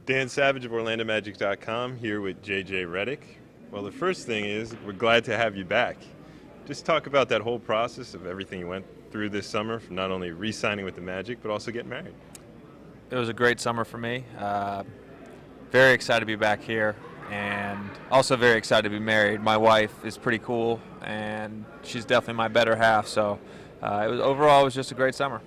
Dan Savage of OrlandoMagic.com here with JJ Redick. Well, the first thing is we're glad to have you back. Just talk about that whole process of everything you went through this summer, from not only re-signing with the Magic, but also getting married. It was a great summer for me. Very excited to be back here, and also very excited to be married. My wife is pretty cool, and she's definitely my better half. So overall, it was just a great summer.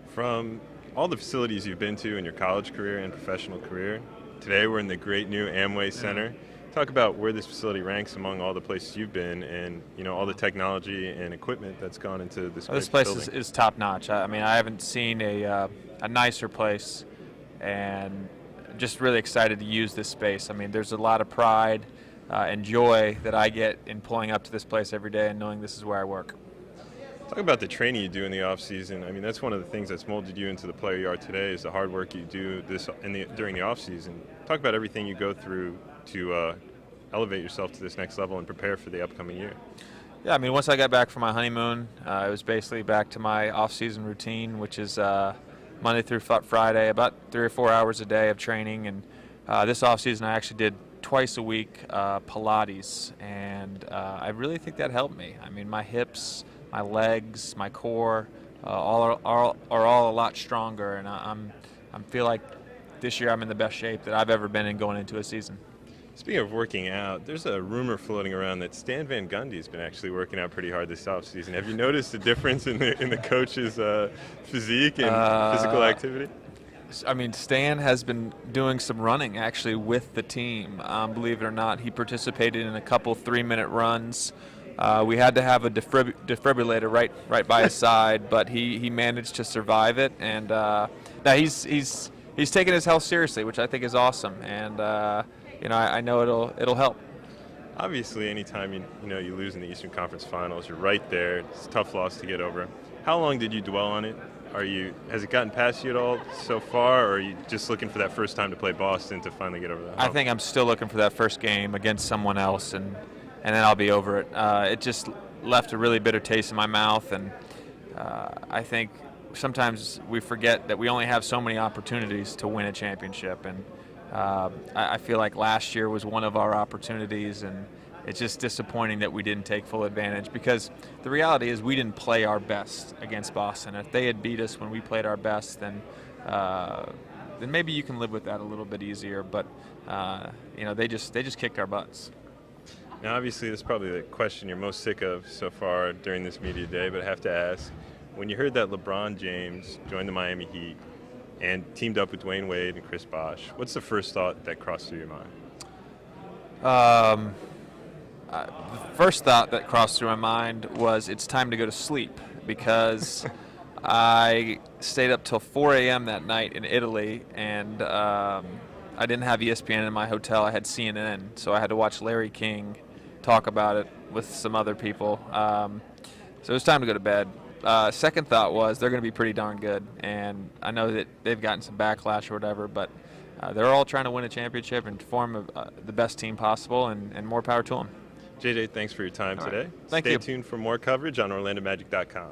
From all the facilities you've been to in your college career and professional career, today we're in the great new Amway Center. Talk about where this facility ranks among all the places you've been, and all the technology and equipment that's gone into this. This place is top notch. I mean, I haven't seen a nicer place, and just really excited to use this space. I mean, there's a lot of pride and joy that I get in pulling up to this place every day and knowing this is where I work. Talk about the training you do in the off season. I mean, that's one of the things that's molded you into the player you are today. Is the hard work you do during the off season. Talk about everything you go through to elevate yourself to this next level and prepare for the upcoming year. Yeah, I mean, once I got back from my honeymoon, it was basically back to my off season routine, which is Monday through Friday, about 3 or 4 hours a day of training. And this off season, I actually did twice a week Pilates, and I really think that helped me. I mean, my hips, my legs, my core, all are all a lot stronger, and I feel like this year I'm in the best shape that I've ever been in going into a season. Speaking of working out, there's a rumor floating around that Stan Van Gundy's been actually working out pretty hard this offseason. Have you noticed a difference in the coach's physique and physical activity? I mean, Stan has been doing some running actually with the team. Believe it or not, he participated in a couple 3-minute runs. We had to have a defibrillator right by his side, but he managed to survive it, and now he's taking his health seriously, which I think is awesome, and I know it'll help. Obviously, anytime you lose in the Eastern Conference Finals, you're right there. It's a tough loss to get over. How long did you dwell on it? Has it gotten past you at all so far, or are you just looking for that first time to play Boston to finally get over that hump? I think I'm still looking for that first game against someone else, and then I'll be over it. It just left a really bitter taste in my mouth, and I think sometimes we forget that we only have so many opportunities to win a championship, and I feel like last year was one of our opportunities, and it's just disappointing that we didn't take full advantage, because the reality is we didn't play our best against Boston. If they had beat us when we played our best, then maybe you can live with that a little bit easier, but they just kicked our butts. Now, obviously, this is probably the question you're most sick of so far during this media day, but I have to ask, when you heard that LeBron James joined the Miami Heat and teamed up with Dwayne Wade and Chris Bosh, what's the first thought that crossed through your mind? The first thought that crossed through my mind was it's time to go to sleep, because I stayed up till 4 a.m. that night in Italy, and I didn't have ESPN in my hotel. I had CNN, so I had to watch Larry King talk about it with some other people. So it was time to go to bed. Second thought was they're going to be pretty darn good, and I know that they've gotten some backlash or whatever, but they're all trying to win a championship and form the best team possible, and more power to them. JJ, thanks for your time today. Thank you. Stay tuned for more coverage on OrlandoMagic.com.